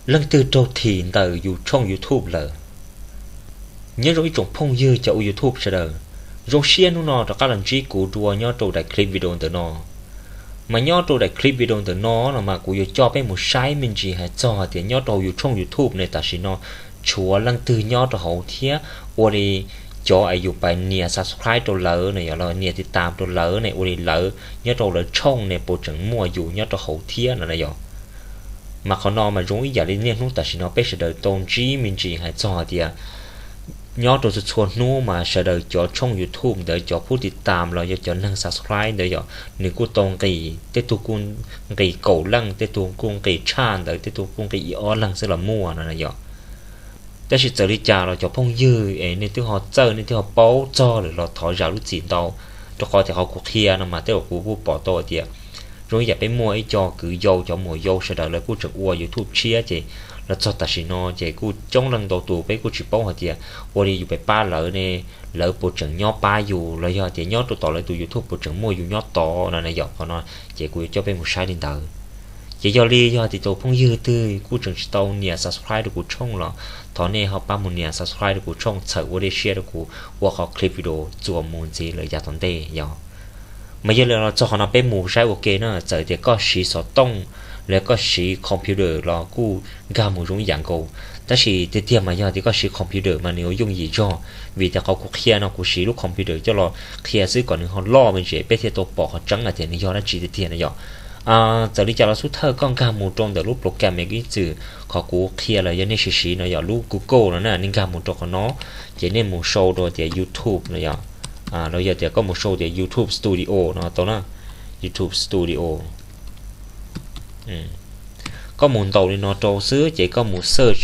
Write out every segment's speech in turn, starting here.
lần từ đầu tiên từ trong YouTube là nhớ rồi trong phong dư cho YouTube sẽ đời rồi xuyên nó cho các lần chỉ của đua nhớ trong đại clip video từ nó mà nhớ trong đại clip video từ nó là mà của cho bên một sai mình chỉ hay cho thì nhớ trong YouTube này ta chỉ nó chúa lần từ nhớ trong hậu thiết ở đây cho ai dùng bài nia subscribe trong lỡ này rồi niaติดตามtrong lỡ này ở đây lỡ nhớ trong lỡ trong này bộ trưởng mua dù nhớ trong hậu thiết là này rồi màเขานอนมารู้อีกอย่างนี้นู้นแต่ฉันเอาไปเสด็จตรงจีมินจีให้จอเดียย้อนตัวชวนนู้มาเสด็จจอช่อง YouTube เดี๋ยวจอผู้ติดตามเราจะนั่ง subscribe เดี๋ยวนึกกูตรงกี่เตตุกุนกี่เก่าลังเตตุกุนกี่ชาญเดี๋ยวเตตุกุนกี่อ้อลังสลับมั่วนั่นนะยอแต่ฉันจะริจาเราจะพงยื้อในที่เขาเจอในที่เขาเป้าจอหรือเราถอยจากลูกจีนเราตัวเขาจะเขาคุกเคียนมาแต่ว่ากูผู้ปอตัวเดียrồi giờ bên mua ấy cho cứ dâu cho mua dâu sau đó là cô chụp qua YouTube chia chị là cho ta xin nó chị cô trong lần đầu tù với cô chụp bao hả chị qua đi chụp ba lỡ nè lỡ bộ trưởng nhó ba dù là do chị nhó tụ tỏ lại từ YouTube bộ trưởng mua dù nhó to là này dọc họ nói chị cô cho bên một sai điện tử chị do li do thì tôi không dư tươi cô trưởng tàu nhà subscribe được cô trong là thọ này họ ba một nhà subscribe được cô trong sợ qua đi share được cô qua họ clip video chùa muốn gì lời giả toàn tê do mà giờ là cho họ nó bên mù sai ok nó giờ thì có sĩ số tôngแล้วก็สีคอมพิวเตอร์เรากูกามูรุ่งอย่างกูแต่สีเทียมมาอย่างที่ก็สีคอมพิวเตอร์มันเนี่ยยุ่งยี่จ่อวิธีเขาคุเคลียร์เนาะกูสีลูกคอมพิวเตอร์จะรอเคลียร์ซื้อก่อนหนึ่งเขาล่อมันเฉยไปเทียตัวปอกเขาจังอะไรเนี่ยย่อแล้วจีเทียนะย่อจะรีจะเราสุดเธอก็กามูตรงแต่รูปโปรแกรมอย่างนี้จื่อเขากูเคลียร์อะไรยันในสีเนาะย่อรูป Google แล้วน่ะนี่กามูตรงเขาเนาะจะเนี่ยมูโชว์ตัวเดีย YouTube เนาะย่อเราอยากจะก็มูโชว์เดีย YouTube Studio เนาะตัวน่ะ YouTube Studio có muốn tàu đi nó trâu xứ chỉ có một search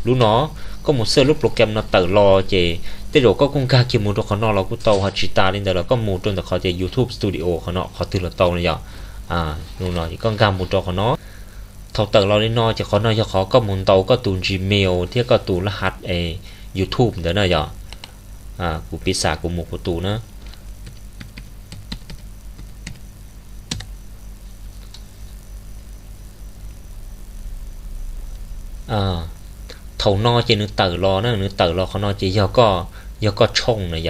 lúc nó có một search lúc program nó tự lo chỉ thế rồi có công ca kia muốn cho họ nó là cũng tàu họ chỉ ta lên đó là có một trong đó họ chỉ YouTube Studio họ nó họ tự là tàu này giờ lúc nó chỉ con ca một cho họ nó thầu tự lo lên nó chỉ họ nói cho họ có một tàu có tụi Gmail thì có tụi là hạt YouTube đó này giờ của pizza của một của tụi nó thầu no chỉ nước tử lo nó nước tử loเขาno chỉ do có trông này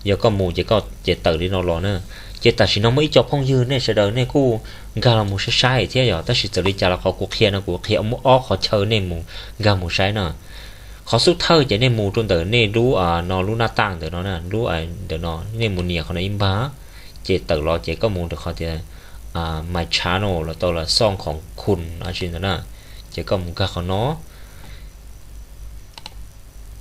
giờ có mù chỉ có chỉ tử đi nó lo nữa chỉ ta chỉ nó mới cho phong dư này sẽ đời này cô gà là mù sẽ sai thế giờ ta chỉ tự đi trả là họ cuộc kia nó cuộc kia ông ó họ chơi này mù gà mù sai nữa họ xuất thơ chỉ này mù trong tử này lú nó lú na tăng tử nó nè lú tử nó này mù nhiều họ nó im bá chỉ tử lo chỉ có mù được họ thì my channel là tôi là songของคุณở trên đó nè chỉ có một cáiเขาnó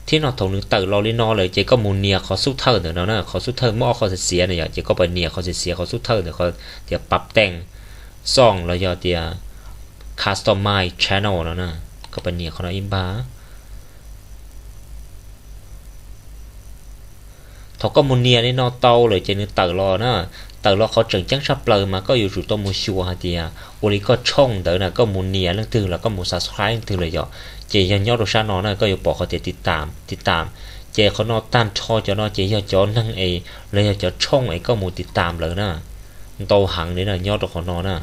ที่เราถงนึงตื่นเราเลยนอนเลยเจ๊ก็มูเนียเขาสู้เท่าเดี๋ยวนะเขาสู้เท่าหม้อเขาจะเสียเนี่ยเจ๊ก็ไปเนียเขาจะเสียเขาสู้เท่าเดี๋ยวเขาเดี๋ยวปรับแต่งซ่องแล้วเดี๋ยว customize channel แล้วนะก็ไปเนียเขาในอิมบ้าเขาก็มูเนียนี่นอนเตาเลยเจ๊นึกตื่นรอนะแต่เราเขาจังจังชับเลยมาก็อยู่จุดตัวมูชัวฮะเดียวันนี้ก็ช่องเดี๋ยวนะก็มูเนียเรื่องตื่นแล้วก็มู subscribe ตื่นเลยเหรอเจยันยอดรสชาติน้อยนะก็อยู่บอกเขาจะติดตามเจเขานอต้านชอจะนอเจยอดจอนั่งเลยจะช่องก็มูติดตามเลยนะโตหังนี่นะยอดเขานอนะ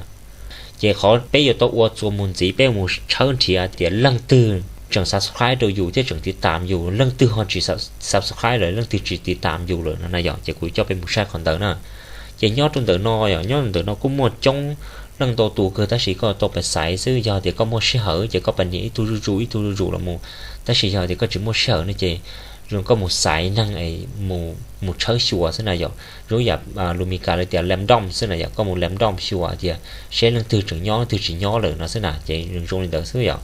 เจเขาไปอยู่ตัวอวดตัวมูลจีไปมูเชิญเทียเดี๋ยวเรื่องตื่นจัง subscribe ดูอยู่ที่จังติดตามอยู่เรื่องตื่นเขาจี subscribe เลยเรื่องตื่นจีติดตามอยู่เลยนะยอดเจคุยจะเป็นมูแชร์คอนเทนต์นะเจยอดจนเดินนอยยอดจนเดินนอก็มัวจงlần đầu tụ cơ ta chỉ có tụ phải xài xứ giờ thì có mua xe hở chỉ có bệnh gì ít tu rú là mua ta chỉ giờ thì có chỉ mua xe hở nữa chị rồi có một xài năng ấy một chơi xùa thế này rồi giờ lumika lại tiền làm đông thế này có một làm đông xùa thì sẽ lần từ chỉ nhỏเลยnó thế nào chị rồi lên đỡ xứ giờ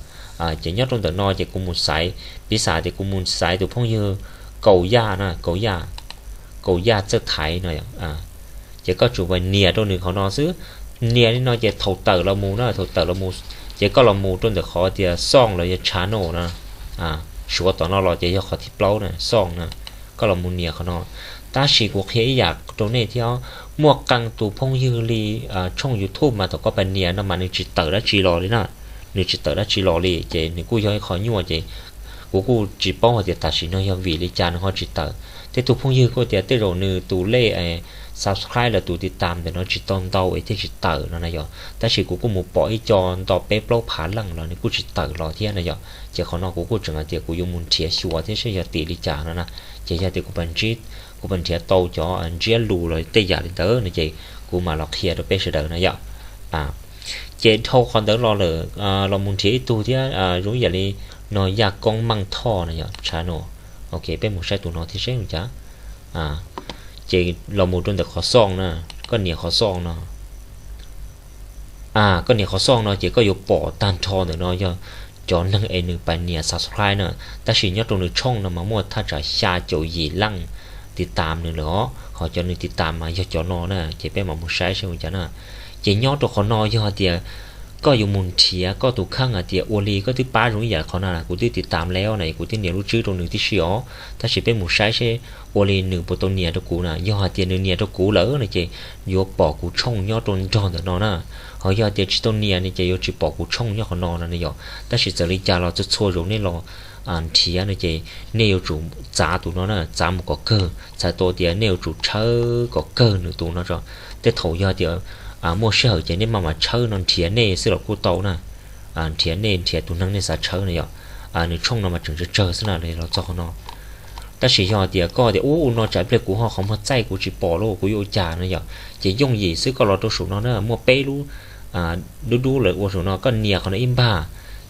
chị nhớ trong đợt no chị cũng một xài bí xài thì cũng một xài từ phong như cầu da chất thái này chỉ có chủ về nia trong đường họ no xứ nia nóจะthầu tử là mù nó thầu tử là mù chỉ có là mù trong được khó thì song là channel nè số tao nó là chỉ cho khó thì plau nè song nè có là mù niaเขาnó ta chỉ cuộc hệอยากตรงนี้ที่เอาหมวกกังตูพงยืรีช่อง YouTube มาแต่ก็เป็นเนียนะมันนึกจิตtử đã chỉ lo đấy nèนึกจิตtử đã chỉ lo đi chỉนึกกูย้อยkhó nhua chỉกูchỉ bao họ thì ta chỉ nói vì lý cha nó họจิตtửแต่ตูพงยืก็แต่แต่เรานึกตูเล่ subscribe là tụติดตามแต่nó chỉ tồn tàu ấy thì chỉ tờ nó này rồi ta chỉ cũng một bỏ cho tàu bếp lâu phá lăng rồi nên cũng chỉ tờ rồi thế này rồi chỉ còn nó cũng chẳng là chỉ cũng dùng một chia xua thế sẽ giờ tỷ lệ trả nó nè chỉ giờ thì cũng bên chia tàu cho anh chia lù rồi tây giả đến tới này chị cũng mà lọt kia được bếp sẽ đỡ này rồi chỉ thâu còn đỡ lo lờ lo muốn chia tụ thế giống như là nó gia công măng thò này rồi channel ok bên một sai tụ nó thì sẽ không chả chỉ là một trong những khó song nè có nhiều khó song nó có nhiều khó song nó chỉ có yếu bỏ tan thò được nó cho nâng em được bài nhiều subscribe nữa ta chỉ nhớ trong được trong nó mà mua thay trả xa chỗ gì lăngติดตามnữa đó họ cho nênติดตามmà cho nó nè chỉ bên mà một sai xem chả nè chỉ nhớ trong họ nó do thìก็อยู่มุนเทียก็ตุข้างอ่ะเดียโอลีก็ที่ป้ารู้อย่างเขาน่ะกูที่ติดตามแล้วไหนกูที่เนี่ยรู้ชื่อตรงหนึ่งที่เชียวถ้าสิเป็นหมู่ใช้ใช่โอลีหนึ่งปตัวเนี่ยตัวกูน่ะย่อเดียหนึ่งเนี่ยตัวกูเหรอเนี่ยเจยกปอกกูช่องย่อตรงจอนแต่นอนน่ะเขาย่อเดียชิตัวเนี่ยเนี่ยเจยกจีปอกกูช่องย่อเขานอนน่ะเนี่ยถ้าสิจะริจาเราจะช่วยรู้เนี่ยเราเทียเนี่ยเจเนี่ยอยู่จุจ่าตัวนั้นน่ะจ่ามันก็เกิดจ่าตัวเดียเนี่ยอยู่จุเชื่อก็เกิดหนึ่งตัวนั่นจ้ะแต่ถอยย่อเดียmua sữa chỉ nên mà chơi non thiệt nè sữa củ tàu nè thiệt nè thiệt tụi năng nên sao chơi này vậy nếu trong nó mà chừng chơi thế nào để nó cho nó ta chỉ cho thì có thì nó chạy về của họ không có chạy của chỉ bỏ luôn của yêu trà này vậy chỉ dùng gì sữa có lọt đồ số nó nữa mua pe luôn đu lại của số nó có nhiều còn nó im ba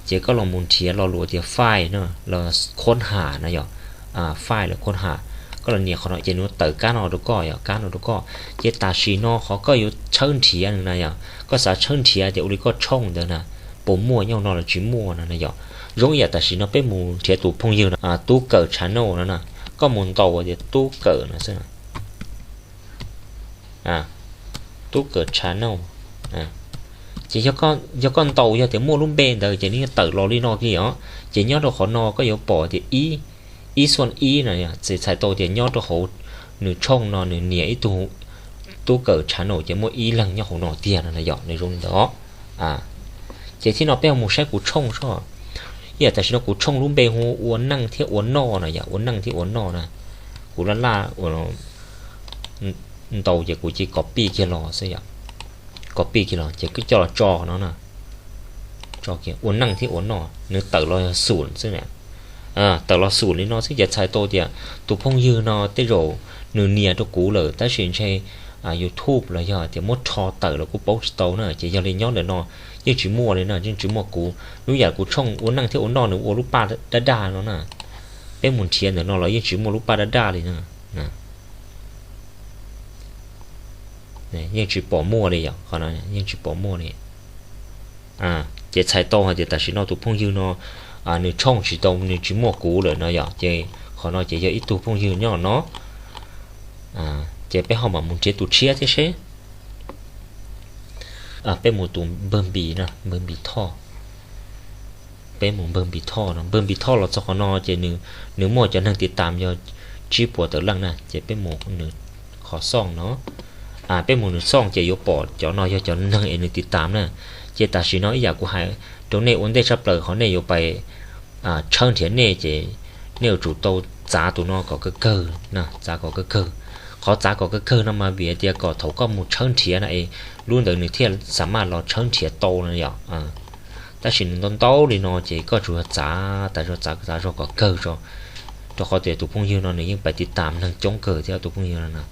chỉ có lòng muốn thiệt lò lụa thì file nữa là khôn hà này vậy file là khôn hàก็เลยเนี่ยเขาเจนุเตอร์การเอาดูก็การเอาดูก็เจตาชีโนเขาก็อยู่เชิญเทียนนะอย่างก็สาเชิญเทียเดี๋ยวอุลิก็ช่องเดินนะปุ่มมั่วยองนอนเลยจีมั่วนะนะอย่างรู้อย่างแต่ชีโนเป็นมูเทียตู้พงยืนนะตู้เกิดชานโน่นั่นนะก็มุนโตเดี๋ยวตู้เกิดนะซึ่งตู้เกิดชานโน่chỉ cho con tàu cho thì mua luôn bên đời chỉ ní tự lo đi no kia đó chỉ nhớ đồ khó no có yếu bỏ thì ý xuân ý này chỉ xài tàu thì nhớ đồ hậu nửa trong nó nửa nhẹ ít tu cỡ chán nổi chỉ mỗi ý lần nhớ hậu nọ tiền này dọn này luôn đó chỉ khi nó béo một sai cú trong sao giờ tại sao nó cú trong luôn bên hồ uốn năng thiết uốn no này giờ uốn năng thiết uốn no này cú la uốn tàu chỉ cú chỉ copy kia lò sao vậy copy kia lò chỉ cứ cho là trò nó nè trò kia uốn năng thiết uốn no nếu tự lo sủn sao nèแต่เราสูตรนี้เนาะซึ่งจะใช้ตัวเดียวตัวพงยืนเนาะที่เราเนื้อเนี่ยตัวกูเลยแต่สิ่งใช้YouTube เลยเหรอที่มดทอเตอร์แล้วกูโป๊สโตเนาะจะยังเรียนย้อนเดี๋ยวเนาะยังจีมัวเลยเนาะยังจีมัวกูรู้อยากกูช่องอ้วนนั่งที่อ้วนนอนหรืออ้วนลูกปลาด้าเนาะน่ะเป็นหมุนเทียนเดี๋ยวเนาะเรายังจีมัวลูกปลาด้าเลยเนาะเนี่ยยังจีปอมัวเลยอย่างเขาเนาะยังจีปอมัวเลยจะใช้ตัวเหรอแต่สิ่งเนาะตัวพงยืนเนาะnếu trong chỉ tông nếu chỉ mua cũ rồi nó giờ chơi họ nói chỉ cho ít tu phong dư nhỏ nó chơi bé họ mà muốn chơi tu chia thế chứ bé một tu bơm bì nè bơm bì thò bé một bơm bì thò là cho họ nói chơi nếu mua cho năng tiệt tạm cho chi bộ tự lăng nè chơi bé một nửa khó song nó bé một nửa song chơi vô bỏ cho nó cho năng em tiệt tạm nè chơi ta chỉ nói giờ của hai chỗ này vấn đề sắp tới họ này yêu bài chân thiện này chỉ nếu chủ tàu giá tụi nó có cái cơ nè giá có cái cơ họ giá có cái cơ nó mà vì dia có thấu có một chân thiện này luôn được người thiện sắm mà lo chân thiện tàu này vậy ta chỉ nên tàu thì nó chỉ có chủ giá tại do giá rồi có cơ rồi cho họ để tụi phong yêu nó này nhưng phảiติดตามthằng chống cơ theo tụi phong yêu này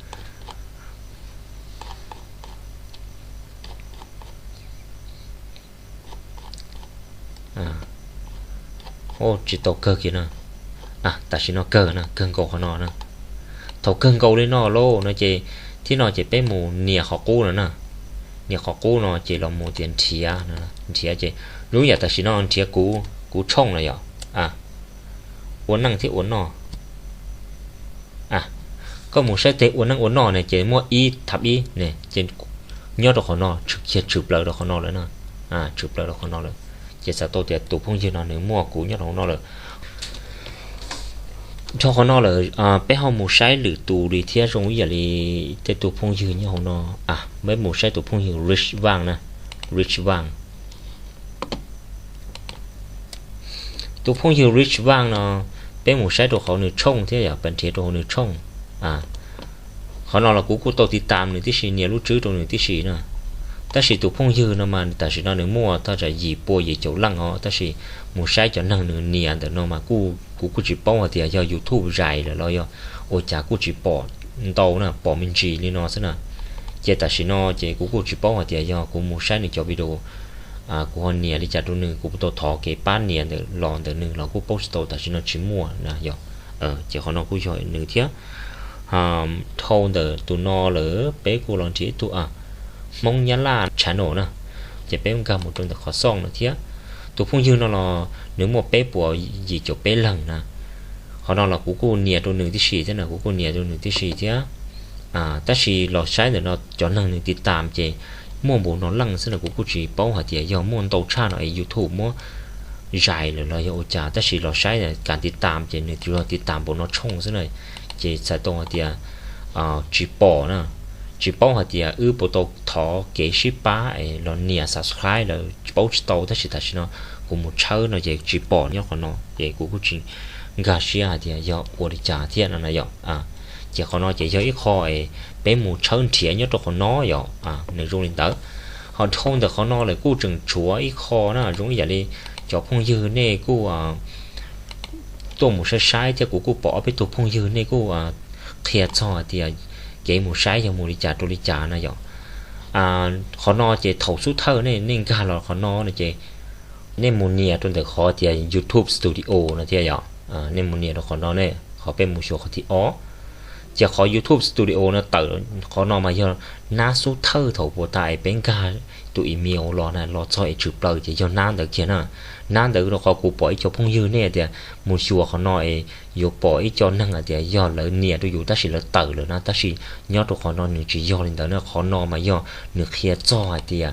chỉ tàu cơ kia nè ta chỉ nó cơ nè cơn cầu họ nè thầu cơn cầu lên nó lô nó chỉ thì nó chỉ bé mù nia họ cũ nữa nè nia họ cũ nó chỉ là một tiền thìa nè thìa chỉรู้อย่างแต่chỉ nó thìa cũ trong này vậy uốn năng thì uốn nọ có một sai tế uốn năng uốn nọ này chỉ mua y thập y này chỉ nhớ được họ nọ chụp lại được họ nọ nữa nè chụp lại được họ nọ nữa chỉ sao tôi thì tụ phong dư nó nếu mua cũ nhớ nó là cho họ là bé họ một sai lử tụ đi theo giống như là cái tụ phong dư như họ nó mấy một sai tụ phong dư rich vàng nè rich vàng tụ phong dư rich vàng nó bé một sai đồ họ nửa trông thế à bên thiệt đồ nửa trông họ nói là cú tàuติดตามหนึ่งที่สี่เนี่ยรู้จื้อตรงหนึ่งที่สี่นะแต่สิตัวพงยืนนะมันแต่สิnóหนึ่งมั่วถ้าจะยีปัวยีเจ้าลังอ๋อแต่สิมูใช้จะนั่งหนึ่งเนี่ยแต่nóมากูจีป้องเดียวยูทูบใหญ่เลยแล้วโอ้จ่ากูจีปอดโตนะปอมินจีนี่nóซะนะเจแต่สิnóเจกูจีป้องเดียวกูมูใช้ในจอวิดีโอกูฮอนเนี่ยดิจัดตัวหนึ่งกูตัวทอเกป้านเนี่ยเดี๋ยวลองเดี๋ยวหนึ่งเรากูโพสต์ตัวแต่สิnóชิมั่วนะเจเขาnóกูช่วยหนึ่งเทียทงเดี๋ยวตัวนอหรือเป๊กูลองที่ตัวมองยันล่าชาโนนะจะเป๊มันกำหมดตรงแต่ขอซ่องนะเทียตัวพงยืนเราหนึ่งหมดเป๊ปัวยีจบเป๊หลังนะเขาเรากูเนี่ยตัวหนึ่งที่สี่เท่านั้นกูเนี่ยตัวหนึ่งที่สี่เทียแต่สิเราใช้เดี๋ยวเราจอหนึ่งติดตามเจมั่วบุญเราลังซึ่งกูจีป้องหัดเดียวยอมมั่วโตชาหน่อยยูทูบมั่วใหญ่เลยเราโอจ่าแต่สิเราใช้เนี่ยการติดตามเจเนี่ยที่เราติดตามบุญเราช่องซึ่งเลยเจใช้ตรงหัดเดียจีป้อนะจีป้องหัดเดียบุตรทอเกชิป้าเราเนี่ย subscribe เราป้องโตแต่สิแต่สิเนาะกูมุ่งเชื่อเนาะเจจีป้อเนี่ยคนเนาะเจกูจีกาเชียเดียยอโอริจ่าเทียนนั่นยอเจเขาเนาะเจย่อยคอยเป็นหมู่เชิญเถียนยอตัวเขาเนาะในโรงเรียนเต๋อhọ thông được họ nói làกูchừng chúa ít kho na giống như vậy cho phong dư nàyกูtôi một sai choกูbỏไปตัวphong dư nàyกูthiệt cho thì cái một sai cho một đi trả tôi đi trả na vậy họ nói chỉ thầu số thơ này nên cả là họ nói là chỉ nên một nia tôi được họ thì YouTube Studio là thế vậy nên một nia đó họ nói này họเป็นmột số họ thìจะขอ YouTube Studio นะเต๋อขอนอมาเยอะน่าสู้เธอถูกปวดตายเป็นการตัวอีเมลรอนะรอซอยจุดเปล่าจะยอนน้ำเด็กเขียนนะน้ำเด็กเราขอกูปล่อยจบพงยืนเนี่ยเดี๋ยวมูชัวเขาหน่อยอยู่ปล่อยจอนั่งเดี๋ยวยอดเลยเนี่ยตัวอยู่แต่สิเราเต๋อเลยนะแต่สิยอดตัวขอนอนหนึ่งจียอดเลยเดี๋ยวนะขอนอมายอดหนึ่งเคลียร์จอเดี๋ยว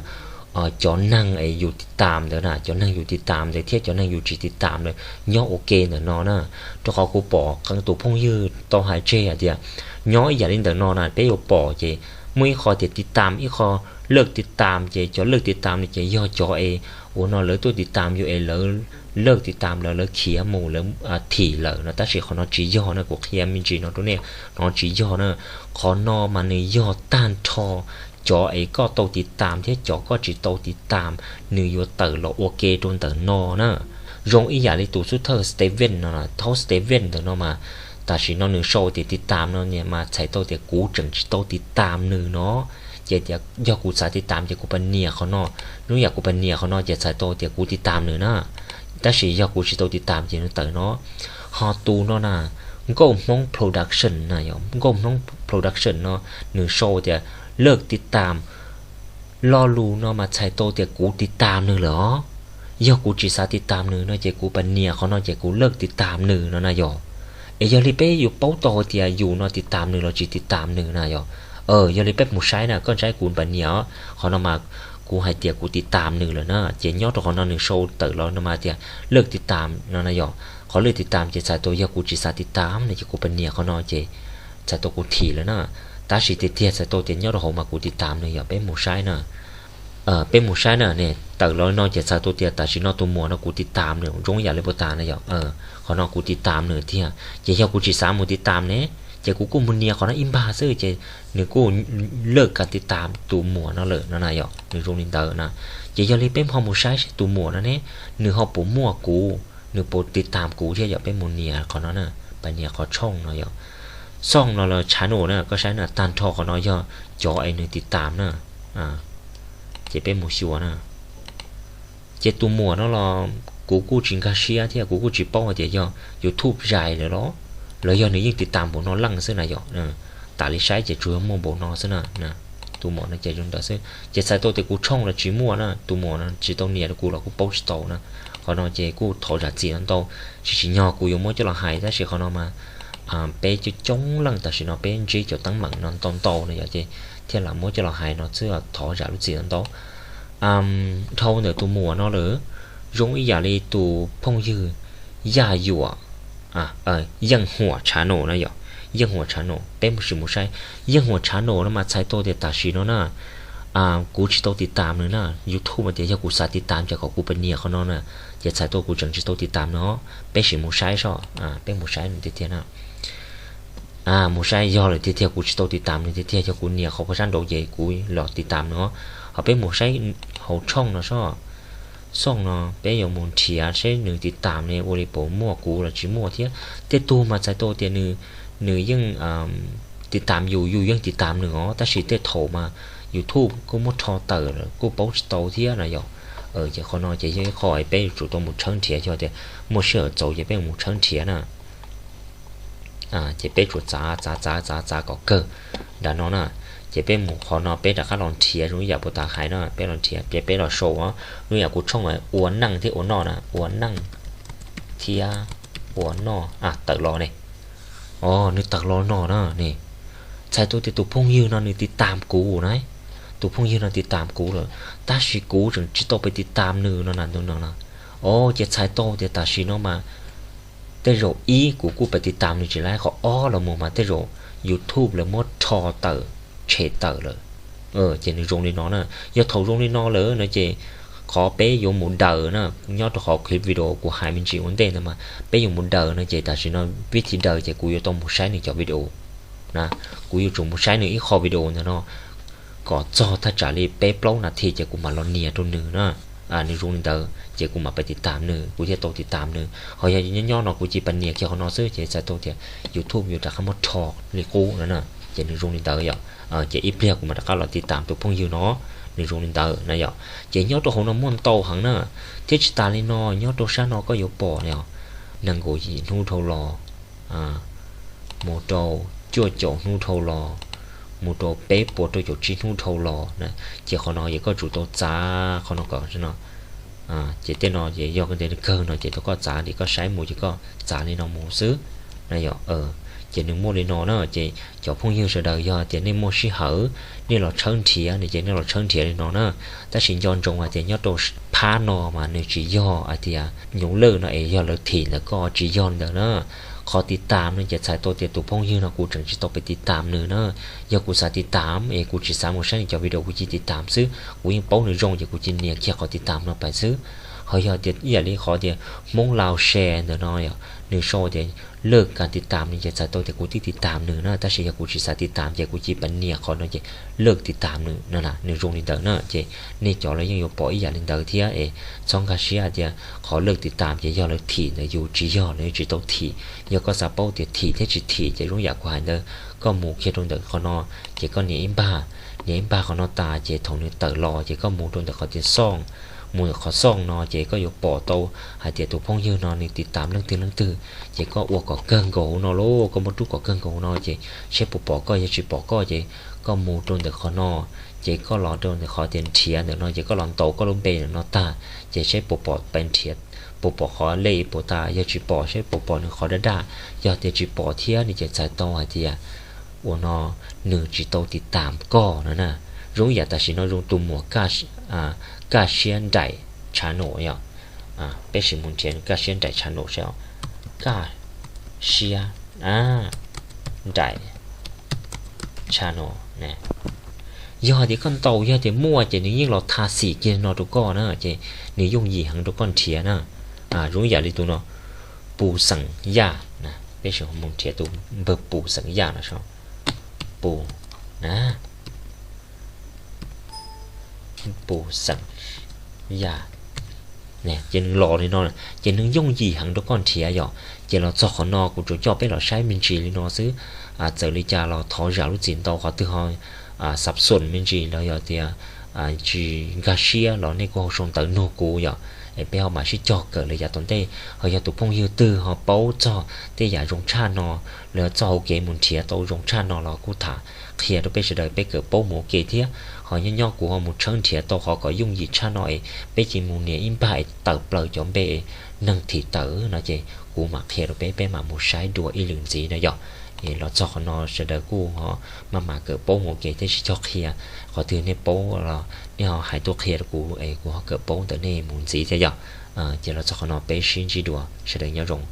จอนั่งอยู่ติดตามเดี๋ยวนะจอนั่งอยู่ติดตามเดี๋ยวเทียบจอนั่งอยู่ติดตามเลยย่อโอเคเดี๋ยวนอนะตัวเขากูปล่อยกันตัวพงยืนต่อหายเจียเดี๋ยวย้อยอย่าเล่นเดินนอนไปอยู่ป่อเจมือคอติดตามอีคอเลิกติดตามเจจอเลิกติดตามนี่เจย่อจอโอ้นอนเลยตัวติดตามอยู่เลยเลิกติดตามเลยเขียหมูเลยถี่เลยนะแต่สิขอนอนจีย่อนะกูเขียมินจีนอนตัวเนี้ยนอนจีย่อนะขอนอนมันในย่อต้านทอจอก็โตติดตามที่จอก็จีโตติดตามนิวยอร์กเตอร์เราโอเคโดนเตอร์นอนะรงอีอย่างในตัวสุดเธอสเตเว่นนะเท่าสเตเว่นเตอร์นอมาแต่สิnóหนึ่งโชว์ติดตามเนาะเนี่ยมาใช้ตัวเดียกูจังตัวติดตามหนึ่งเนาะเดี๋ยวยากูสายติดตามเดี๋ยวกูเป็นเนี่ยเขาเนาะนู้อยากกูเป็นเนี่ยเขาเนาะจะใช้ตัวเดียกูติดตามหนึ่งนะแต่สิยากูสิตัวติดตามเดี๋ยวเต๋อเนาะฮอตูเนาะนะก็มองโปรดักชั่นนะยอมก็มองโปรดักชั่นเนาะหนึ่งโชว์เดี๋ยวเลิกติดตามรอรู้เนาะมาใช้ตัวเดียกูติดตามหนึ่งเหรอยากูจีสายติดตามหนึ่งเนาะเดี๋ยวกูเป็นเนี่ยเขาเนาะเดี๋ยวกูเลิกติดตามหนึ่งเนาะนะยอมยอลิเป้อยู่เป้าโตเดียอยู่นอติดตามหนึ่งเราจีติดตามหนึ่งนะยอยอลิเป้หมูใช้นะก็ใช้กูปัญญาเขานำมากูให้เดียกูติดตามหนึ่งเลยนะเจนยอดตัวเขานอนหนึ่งโชว์เต๋อเรานำมาเดียเลิกติดตามนะยอเขาเลิกติดตามเจใส่ตัวยากูจีสาติดตามเนี่ยกูปัญญาเขานอนเจใส่ตัวกูถี่แล้วนะตาสีติดเทียใส่ตัวเจนยอดตัวเขามากูติดตามเนี่ยยอเป็นหมูใช้นะเป็นหมูใช้นะเนี่ยเต๋อเรานอนเจใส่ตัวเดียแต่สีนอตัวมัวนะกูติดตามเนี่ยรงอย่าเลยปตานะยอเขานอกูติดตามเนื้อเที่ยเจ้ากูจีสามมูติดตามเนี่ยเจ้ากูมุนเนียเขานะอิมบาเซอร์เจ้าเนื้อกูเลิกการติดตามตัวมัวนั่นเลยนั่นนายอ่ะเนื้อโรงเรียนเตอร์นะเจ้าเลยเป็นพอมูใช้ตัวมัวนั่นเนี่ยเนื้อเขาปูมัวกูเนื้อปูติดตามกูเจ้าอย่าเป็นมุนเนียเขานั่นน่ะปัญญาเขาช่องนั่นอ่ะช่องเราเลยชาโน่น่ะก็ใช้น่ะตันทอเขาน้อยย่อจอเนื้อติดตามน่ะเจ้าเป็นมูชัวน่ะเจ้าตัวมัวนั่นเรากูจิงกาเชียที่กูจีป้องเดียวYouTube ใหญ่เลยเนาะแล้วย้อนนี้ยิ่งติดตามบุญน้องลังซึ่งนายตาลิใช้จะช่วยมั่วบุญน้องซึ่งนะตัวหมอนะจะยงแต่ซึ่งจะใส่ตัวแต่กูช่องละจีมั่วนะตัวหมอนะจีต้องเนี่ยกูเรากูโป๊สโตนะเขานอนเจกูถอดจากจีนั่นโตชิญอกูยังมั่วจะเราหายแต่สิเขานอนมาเป๊จะจ้องลังแต่สินอเป๊จีจะตั้งหมั่งนอนตอนโตเนี่ยจะเที่ยหลังมั่วจะเราหายเนาะเสื้อถอดจากลูกจีนั่นโตเท่าเนี่ยตัวหมอเนาะหรือ容易压力度碰遇压อยู่ยังหัวชาโนนะยอยังหัวชาโนเป็นมุสิมุใช่ยังหัวชาโนแล้วมาใช้ตัวเดต้าชีโนนะกูจิโตติดตามเลยนะ YouTube มันเดี๋ยวกูสาติดตามจากกูเป็นเนี่ยเขาเนาะนะจะใช้ตัวกูจังจิโตติดตามเนาะเป็นสิมุใช่ชอเป็นมุใช่หนึ่งทีนะ một sai do là tiếp theo của tôiติดตามtiếp theo cho của nhiều không có sáng độ về của lọtติดตามnó họ biết một sai hậu trong nó sao xong nó bây giờ muốn chia sẽ nửaติดตามnày ô đi bộ mua cũ là chỉ mua thế thế tu mà sai tôi thì nửaยังติดตามอยู่ยังติดตามหนึ่งอ๋อแต่สิเตโถมา YouTube ก็มุดทอเตอร์ก็โพสต์ตัวที่อะไรอย่างจะคนนอจะยังคอยไป主动มุดชั้นเทีย就的没事走也被มุดชั้นเทียนะจะไปจุดจ้าก็เกิดดังนั้นนะจะไปมุดคนนอไปแต่ข้าลองเทียรู้อยากปวดตาหายนะไปลองเทียไปลองโชว์รู้อยากกูช่องไว้อ้วนนั่งที่อ้วนนอนะอ้วนนั่งเทียอ้วนนอตัดรอเนี่ยนึกตัดรอนอนะนี่ใช่ตัวพงยืนนอนนึกติดตามกูนะตัวพงยืนนอนติดตามกูเลยตาชีกูถึงจิตโตไปติดตามนึงนั่นนะจะใช่โตแต่ตาชีน้องมาแต่โรอีกูไปติดตามนึงจีไรเขาเราโมมาแต่โร YouTube เลยมดทอเตอร์เชเตอร์เลยเจนึกรงในน้องนะอย่าถอดรงในน้องเลยนะเจขอเป๊ยอยู่หมุนเดอร์นะยอดขอคลิปวิดีโอกูหายมันจีวันเต้นมาเป๊ยอยู่หมุนเดอร์นะเจแต่ชีน้องวิธีเดอร์เจกูอยู่ตรงมุใช้ในจอวิดีโอนะกูอยู่ตรงมุใช้ในอีคอวิดีโอนะเนาะก็จอถ้าจ่าเลยเป๊ะเปล่านาทีเจกูมาลอนเนียตัวหนึ่งนะในรุ่นเดอร์เจกูมาไปติดตามหนึ่งกูจะโตติดตามหนึ่งเขาอยากย่อเนาะกูจีปันเนียเกี่ยวกับนอซื้อเจจะโตเจYouTube อยู่แต่ข้ามดทอกเลยกูนั่นน่ะเจในรุ่นเดอร์อย่างเจอีเปรียกูมาแต่ก็เราติดตามตัวพงยูเนาะในรุ่นเดอร์นะอย่างเจย่อตัวของน้ำมันโตหังน่ะเทชตาลีนอย่อตัวชาโนก็อยู่ปอเนี่ยนังกูยีนู่ทอรอโมโตจั่วโจนู่ทอรอมูโตเป๊ะปวดตัวอยู่ที่นู่นทอรอนะเจ้าเขานอยังก็จุดตัวจ้าเขานอก่อนใช่เนาะเจ้าเต้นนอเจ้ายอกันเดินเกินเนาะเจ้าตัวก็จ้าดีก็ใช้มูเจ้าก็จ้าในนอมูซื้อนะยอเจ้าหนึ่งมูในนอเนาะเจ้าพงยืนเสด็จยอเจ้าในมูชิเหอนี่เราเชิงเทียนี่เจ้านี่เราเชิงเทียในนอเนาะแต่สิ่งย้อนจงว่าเจ้ายอตัวพานอมาในจียออะไรที่หยุ่งเลิกเนาะยอเลิกถิ่นแล้วก็จีย้อนเด้อเนาะขอติดตามเนี่ยจะใช้ตัวเตียตัวพงยืนนะกูถึงจะต้องไปติดตามเนื้อเนาะอย่ากูสาติดตามกูจะสามวันนี้จะวิดีโอกูจะติดตามซื้อกูยังโป้หนึ่งรงอย่ากูจะเนี่ยแค่ขอติดตามเราไปซื้อเขาอยากเดี๋ยวอย่าเรียกขอเดี๋ยวมงลาวแชร์เนาะหนึ่งโชว์เดี๋ยวเลิกการติดตามนี่จะใช้ตัวเดี๋ยวกูติดตามเนื้อเนาะแต่สิ่งที่กูจะสาติดตามอย่ากูจะเป็นเนี่ยขอเนาะจะเลิกติดตามเนื้อนั่นแหละหนึ่งรงนี่เด้อเนาะจะนี่จอแล้วยังอยู่ปล่อยอย่างนึงเด้อเทียช่องกาเชียเดี๋ยวขอเลิกติดตามจะย่อเลิกถี่เนี่ยอยู่จีย่อเนี่ยจีต้องถี่ยก็ซาเป้าเดี๋ยวถี่ที่จีถี่จะรู้อยากกว่าเด้อก็หมูเคียตรงเด้อเขานอเจก็เหนียบ้าเขานอตาเจทงเนี่ยเตอรอเจก็หมูตรงเด้อเขาจะซ่องหมูเขาซ่องนอเจก็อยู่ปอโตหายเจตัวพงยืนนอนี่ติดตามเรื่องตื่นเจก็อ้วกก็เกินโกนอโลก็มาดูก็เกินโกนอเจเชฟปอก็ยังจีปอก็เจก็หมูตรงเด้อเขานอเจก็รอตรงเด้อเขาเตียนเทียเด้อนอเจก็หลอนโตก็ล้มเปย์นอตาเจเชฟปอเป็นเทียปูปอขอเล่ปูตายาจีปอใช่ปูปอหนึ่งขอได้ยอดจีปอเทียนี่จะใจโตอะไรที่วนอหนึ่งจีโตติดตามก็นะรู้อยากแต่สินอรู้ตัวหมวกกาเชียนไดชาโนอย่างเป็นสิ่งมุ่งเทียนกาเชียนไดชาโนใช่ไหมกาเชียไดชาโนเนี่ยยอดที่คนโตยอดที่มั่วจะนี่ยิ่งเราทาสีกินนอตุก้อนะจะนี่ยุ่งยี่หังตุก้อนเทียนะรู้อยากเลยตัวเนาะปูสังยานะเป็นสิ่งของมุนเทียตัวเบอร์ปูสังยานะชอบปูนะปูสังยาเนี่ยจะรอเลยเนาะจะนึงยุ่งยี่หังตุก้อนเทียหยอจะเราจอขอนอกูจะจ่อไปเราใช้มินจีเลยเนาะซื้อเจอเลยจ้าเราท้ออยากรู้จินโตขอตื้อหอยสับสนมินจีเราอยากเดียจีกาเชียเราในกูส่งเตอโนกูอยากเปียวมาชิจอกเกิดเลยอย่าตอนเต้เขาอย่าตุพงยืดตื้อเขาเป้าจ่อเต้อย่ารงชาโนแล้วจ่อเกมุนเทียโตรงชาโนเรากูถาเคลียร์ตัวไปเฉยไปเกิดโป้หมูเกเทียเขาย่อกูเขาหมุนเชิงเทียโตเขาก็ยุ่งยีชาโนไปจีมูเนียอิมไปเติบเปล่าจอมเบนังถีเต๋อนะเจกูมาเคลียร์ตัวไปมาหมุนใช้ดัวอีหลึงจีนะหยอกเราจ่อเขานอเฉยกูเขามาเกิดโป้หมูเกเที่จ่อเคลียร์เขาถือในโป้เราเนี่ยหายตัวเคลียร์กูกูเขาเกิดโป้แต่ในหมุนจีเทียหยอกเจเราจ่อเขานอไปชิ้นจีดัวเฉยๆเนี่ยรง